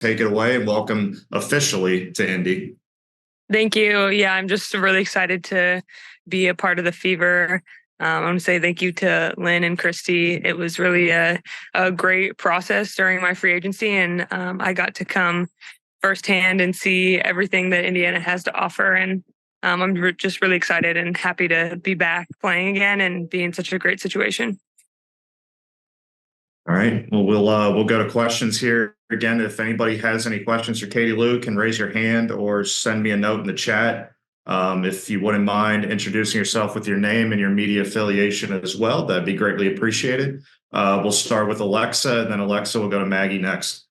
take it away and welcome officially to Indy. Thank you. Yeah, I'm just really excited to be a part of the Fever. I want to say thank you to Lynn and Christy. It was really a great process during my free agency, and I got to come firsthand and see everything that Indiana has to offer. And I'm just really excited and happy to be back playing again and be in such a great situation. All right. Well, we'll go to questions here again. If anybody has any questions for Katie Lou, can raise your hand or send me a note in the chat. If you wouldn't mind introducing yourself with your name and your media affiliation as well, that'd be greatly appreciated. We'll start with Alexa, and then Alexa will go to Maggie next.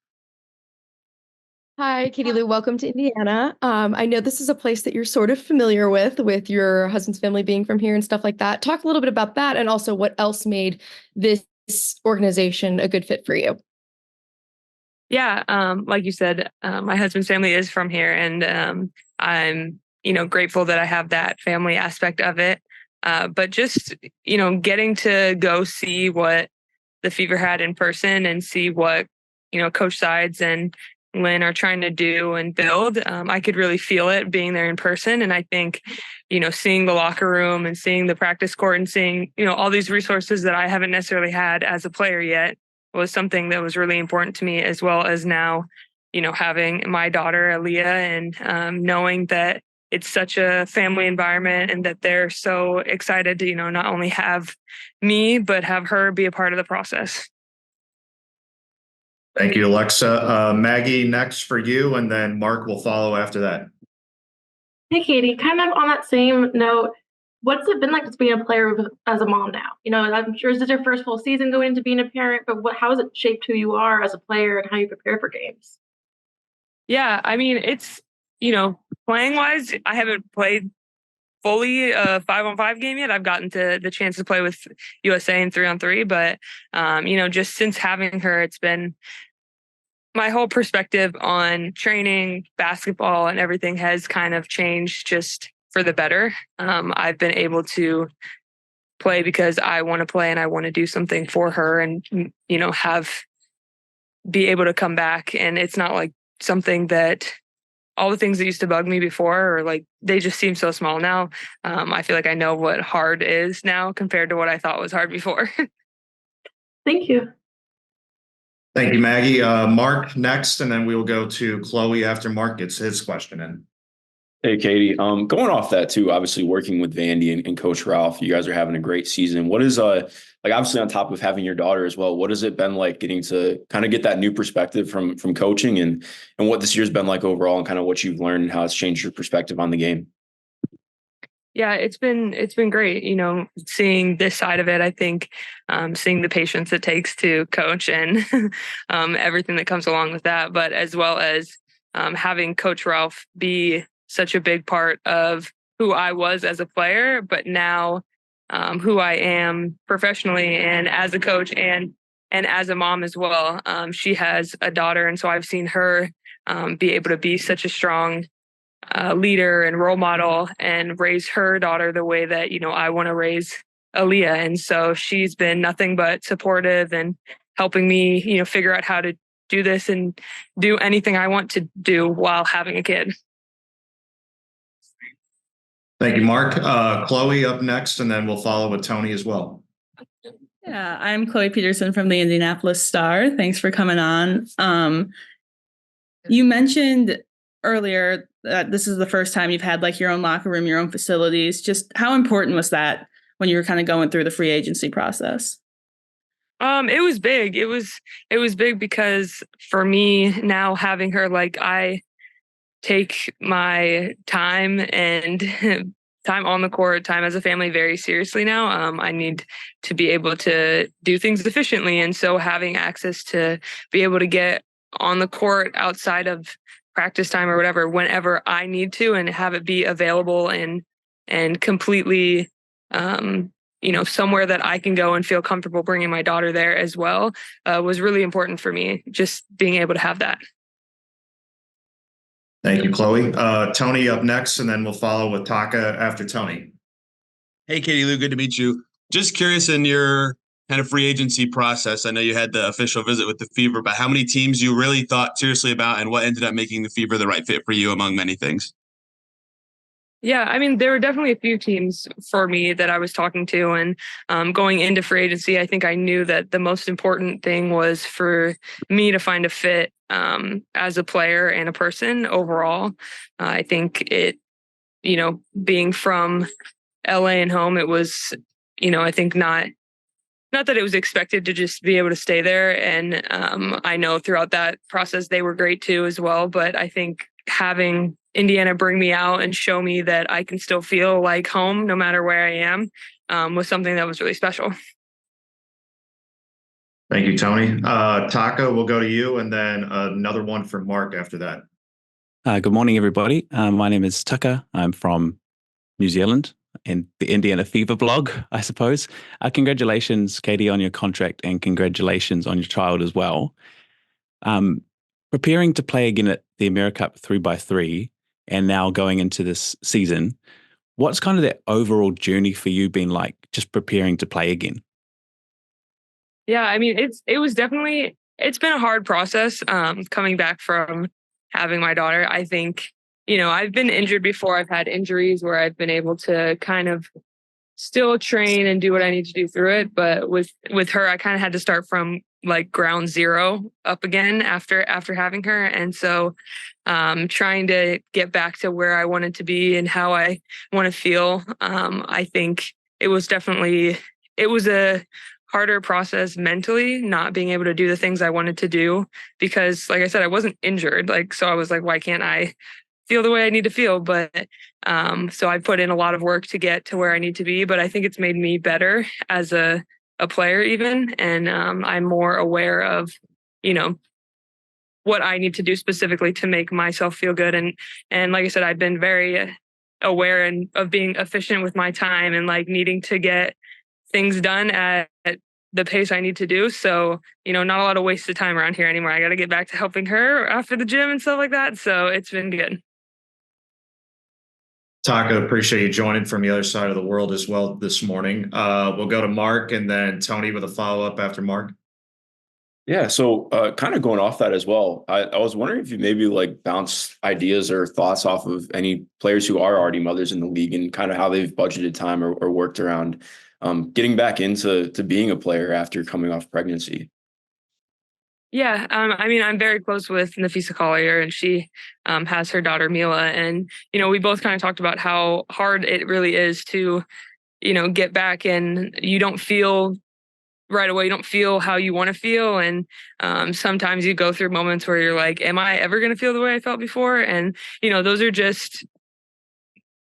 Hi, Katie Lou. Welcome to Indiana. I know this is a place that you're sort of familiar with your husband's family being from here and stuff like that. Talk a little bit about that, and also what else made this organization a good fit for you. Yeah, like you said, my husband's family is from here, and I'm grateful that I have that family aspect of it. But just getting to go see what the Fever had in person and see what Coach Sides and Lynn are trying to do and build, I could really feel it being there in person. And I think, seeing the locker room and seeing the practice court and seeing, all these resources that I haven't necessarily had as a player yet was something that was really important to me, as well as now, having my daughter, Aaliyah, and knowing that it's such a family environment and that they're so excited to, not only have me, but have her be a part of the process. Thank you, Alexa. Maggie, next for you, and then Mark will follow after that. Hey, Katie, kind of on that same note, what's it been like just being a player as a mom now? I'm sure this is your first full season going into being a parent, but how has it shaped who you are as a player and how you prepare for games? Yeah, I mean, it's, playing wise, I haven't played fully a 5-on-5 game yet. I've gotten to the chance to play with USA in 3-on-3, but, just since having her, it's been my whole perspective on training, basketball, and everything has kind of changed just for the better. I've been able to play because I want to play and I want to do something for her and, be able to come back. And it's not like something that all the things that used to bug me before, or like, they just seem so small now. I feel like I know what hard is now compared to what I thought was hard before. Thank you. Thank you, Maggie. Mark next, and then we will go to Chloe after Mark gets his question in. Hey, Katie. Going off that too, obviously working with Vandy and Coach Ralph, you guys are having a great season. What is obviously on top of having your daughter as well, what has it been like getting to kind of get that new perspective from coaching and what this year's been like overall, and kind of what you've learned and how it's changed your perspective on the game? Yeah, it's been great, seeing this side of it. I think seeing the patience it takes to coach and everything that comes along with that, but as well as having Coach Ralph be such a big part of who I was as a player, but now who I am professionally and as a coach and as a mom as well. She has a daughter, and so I've seen her be able to be such a strong leader and role model and raise her daughter the way that, I want to raise Aaliyah. And so she's been nothing but supportive and helping me, figure out how to do this and do anything I want to do while having a kid. Thank you, Mark. Chloe up next, and then we'll follow with Tony as well. Yeah, I'm Chloe Peterson from the Indianapolis Star. Thanks for coming on. You mentioned earlier that this is the first time you've had like your own locker room, your own facilities. Just how important was that when you were kind of going through the free agency process? It was big. It was big because for me now having her, like, I take my time and time on the court, time as a family very seriously now. I need to be able to do things efficiently. And so having access to be able to get on the court outside of practice time or whatever, whenever I need to, and have it be available and completely, somewhere that I can go and feel comfortable bringing my daughter there as well, was really important for me, just being able to have that. Thank you, Chloe. Tony up next, and then we'll follow with Taka after Tony. Hey, Katie Lou, good to meet you. Just curious, in your kind of free agency process? I know you had the official visit with the Fever, but how many teams you really thought seriously about and what ended up making the Fever the right fit for you among many things? Yeah, I mean, there were definitely a few teams for me that I was talking to, and going into free agency, I think I knew that the most important thing was for me to find a fit as a player and a person overall. I think being from LA and home, it was, I think not that it was expected to just be able to stay there. And I know throughout that process, they were great too as well. But I think having Indiana bring me out and show me that I can still feel like home no matter where I am was something that was really special. Thank you, Tony. Taka, we'll go to you, and then another one for Mark after that. Good morning, everybody. My name is Tucker. I'm from New Zealand and the Indiana Fever blog, I suppose. Congratulations, Katie, on your contract, and congratulations on your child as well. Preparing to play again at the AmeriCup 3x3 and now going into this season, what's kind of the overall journey for you been like, just preparing to play again? Yeah, I mean, it's been a hard process coming back from having my daughter. I think, I've been injured before. I've had injuries where I've been able to kind of still train and do what I need to do through it. But with her, I kind of had to start from like ground zero up again after having her. And so trying to get back to where I wanted to be and how I want to feel. I think it was a harder process mentally, not being able to do the things I wanted to do because, like I said, I wasn't injured. So I was like, why can't I feel the way I need to feel? But so I put in a lot of work to get to where I need to be, but I think it's made me better as a player even. And I'm more aware of, what I need to do specifically to make myself feel good. And like I said, I've been very aware of being efficient with my time and like needing to get things done at the pace I need to do. So, not a lot of wasted time around here anymore. I got to get back to helping her after the gym and stuff like that. So it's been good. Taka, appreciate you joining from the other side of the world as well this morning. We'll go to Mark and then Tony with a follow-up after Mark. Yeah, so kind of going off that as well, I was wondering if you maybe like bounce ideas or thoughts off of any players who are already mothers in the league and kind of how they've budgeted time or worked around getting back into being a player after coming off pregnancy. Yeah, I mean, I'm very close with Nafisa Collier, and she has her daughter Mila, and we both kind of talked about how hard it really is to, get back, and you don't feel right away. You don't feel how you want to feel, and sometimes you go through moments where you're like, "Am I ever going to feel the way I felt before?" And those are just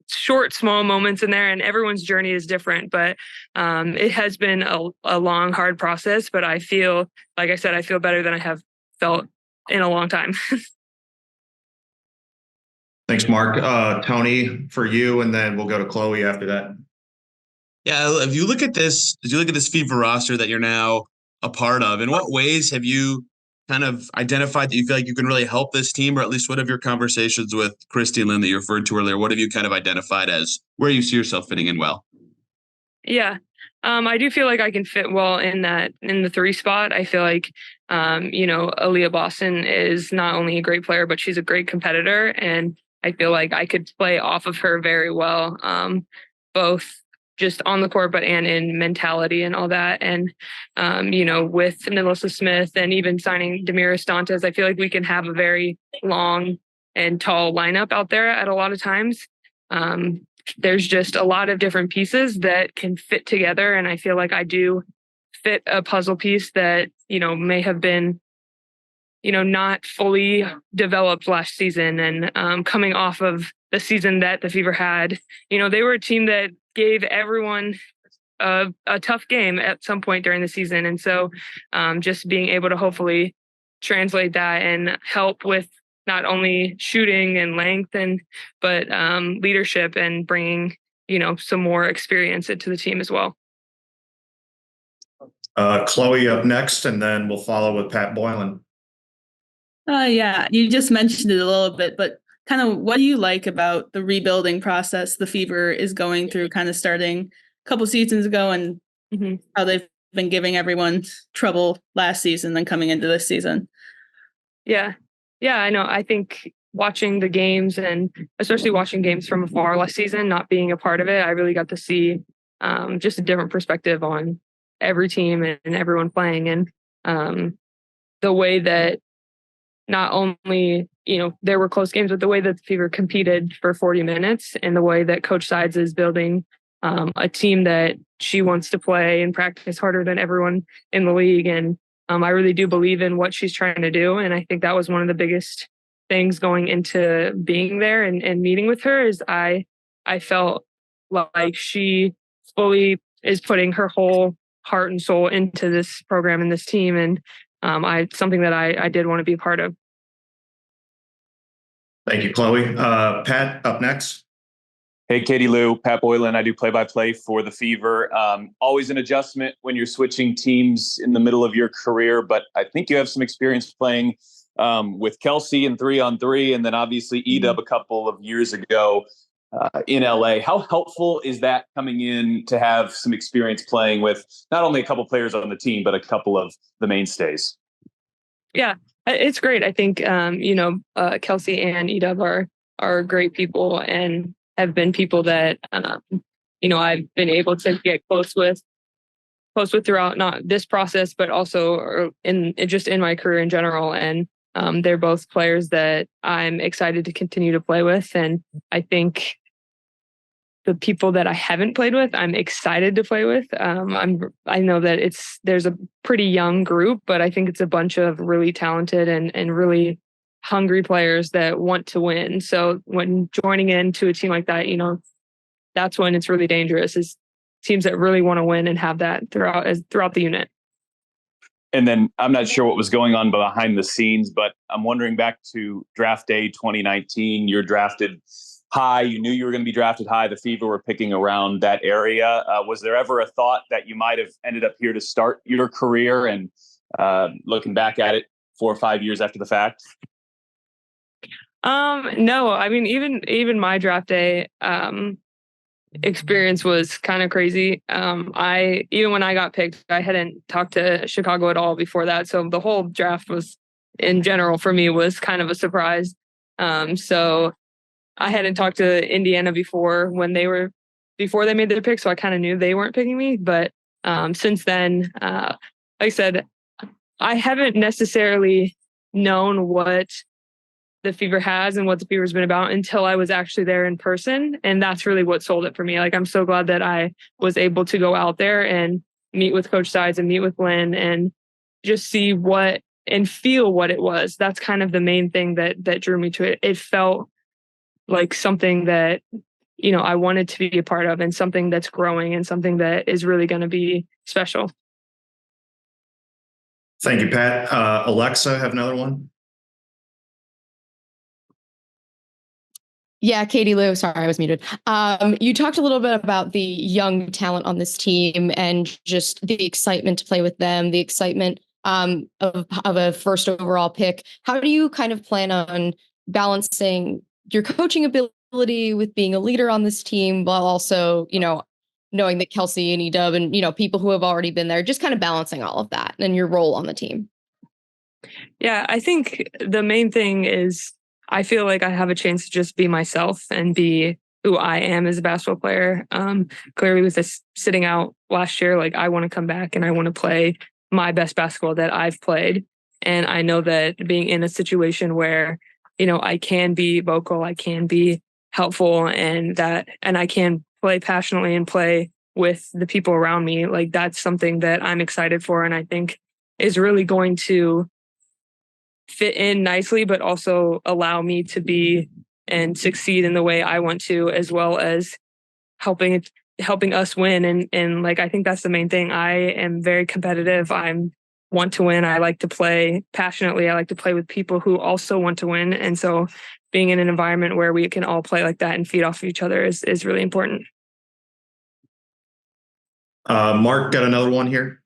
short, small moments in there, and everyone's journey is different, but it has been a long, hard process, but I feel, like I said, I feel better than I have felt in a long time. Thanks, Mark. Tony, for you, and then we'll go to Chloe after that. Yeah, if you look at this Fever roster that you're now a part of, in what ways have you kind of identified that you feel like you can really help this team, or at least what have your conversations with Christy and Lynn that you referred to earlier, what have you kind of identified as where you see yourself fitting in well? Yeah. I do feel like I can fit well in the 3 spot. I feel like, Aaliyah Boston is not only a great player, but she's a great competitor. And I feel like I could play off of her very well, both just on the court, and in mentality and all that. And, with Melissa Smith and even signing Damiris Dantes, I feel like we can have a very long and tall lineup out there at a lot of times. There's just a lot of different pieces that can fit together. And I feel like I do fit a puzzle piece that, may have been, not fully developed last season. And coming off of the season that the Fever had, they were a team that gave everyone a tough game at some point during the season. And so just being able to hopefully translate that and help with not only shooting and length but leadership and bringing, some more experience into the team as well. Chloe up next, and then we'll follow with Pat Boylan. Yeah, you just mentioned it a little bit, but kind of what do you like about the rebuilding process the Fever is going through, kind of starting a couple seasons ago, and how they've been giving everyone trouble last season than coming into this season. Yeah. Yeah, I know. I think watching the games, and especially watching games from afar last season, not being a part of it, I really got to see just a different perspective on every team and everyone playing. And the way that not only, there were close games, but the way that the Fever competed for 40 minutes and the way that Coach Sides is building a team that she wants to play and practice harder than everyone in the league. And I really do believe in what she's trying to do. And I think that was one of the biggest things going into being there and meeting with her is I felt like she fully is putting her whole heart and soul into this program and this team. And something that I did want to be a part of. Thank you, Chloe. Pat, up next. Hey, Katie Lou, Pat Boylan. I do play-by-play for the Fever. Always an adjustment when you're switching teams in the middle of your career, but I think you have some experience playing with Kelsey in 3-on-3, and then obviously Edub a couple of years ago in LA. How helpful is that coming in to have some experience playing with not only a couple players on the team, but a couple of the mainstays? Yeah, it's great. I think, Kelsey and Edub are great people and have been people that, I've been able to get close with throughout not this process, but also in my career in general. And they're both players that I'm excited to continue to play with. And I think the people that I haven't played with, I'm excited to play with. I know that there's a pretty young group, but I think it's a bunch of really talented and really hungry players that want to win. So when joining into a team like that, that's when it's really dangerous, is teams that really want to win and have that throughout the unit. And then I'm not sure what was going on behind the scenes, but I'm wondering back to draft day 2019, you're drafted high. You knew you were going to be drafted high. The Fever were picking around that area. Was there ever a thought that you might have ended up here to start your career? And looking back at it 4 or 5 years after the fact? No, I mean, even my draft day experience was kind of crazy. Even when I got picked, I hadn't talked to Chicago at all before that. So the whole draft was, in general, for me, was kind of a surprise. So I hadn't talked to Indiana before they made their pick. So I kind of knew they weren't picking me. But since then, like I said, I haven't necessarily known what the Fever has and what the Fever's been about until I was actually there in person. And that's really what sold it for me. Like, I'm so glad that I was able to go out there and meet with Coach Sides and meet with Lynn and just see what and feel what it was. That's kind of the main thing that drew me to it. It felt like something that, I wanted to be a part of, and something that's growing and something that is really going to be special. Thank you, Pat. Alexa, have another one. Yeah, Katie Lou, sorry, I was muted. You talked a little bit about the young talent on this team and just the excitement to play with them, the excitement of a first overall pick. How do you kind of plan on balancing your coaching ability with being a leader on this team while also, knowing that Kelsey and Edub and, people who have already been there, just kind of balancing all of that and your role on the team? Yeah, I think the main thing is I feel like I have a chance to just be myself and be who I am as a basketball player. Clearly with this sitting out last year, like, I want to come back and I want to play my best basketball that I've played. And I know that being in a situation where, I can be vocal, I can be helpful, and I can play passionately and play with the people around me. Like, that's something that I'm excited for. And I think is really going to fit in nicely, but also allow me to be and succeed in the way I want to, as well as helping us win. And like, I think that's the main thing. I am very competitive. I want to win. I like to play passionately. I like to play with people who also want to win. And so being in an environment where we can all play like that and feed off of each other is really important. Mark, got another one here.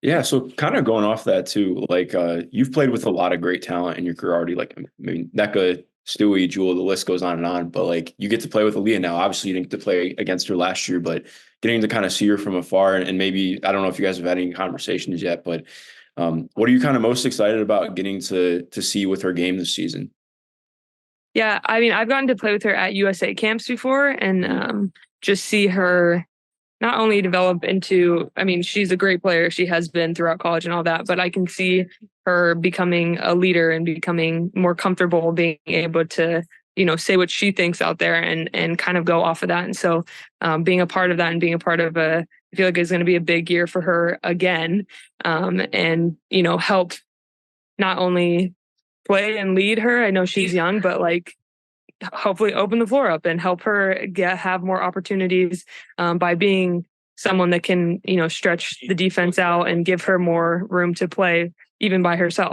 Yeah, so kind of going off that too, like you've played with a lot of great talent in your career already. Like, I mean, Nneka Stewie, Jewel, the list goes on and on. But like you get to play with Aaliyah now. Obviously, you didn't get to play against her last year, but getting to kind of see her from afar and maybe I don't know if you guys have had any conversations yet, but what are you kind of most excited about getting to see with her game this season? Yeah, I mean, I've gotten to play with her at USA camps before and just see her not only develop into, I mean, she's a great player. She has been throughout college and all that, but I can see her becoming a leader and becoming more comfortable being able to, say what she thinks out there and kind of go off of that. And so being a part of that and being a part of I feel like it's going to be a big year for her again. And, help not only play and lead her. I know she's young, but like hopefully open the floor up and help her have more opportunities by being someone that can, stretch the defense out and give her more room to play even by herself.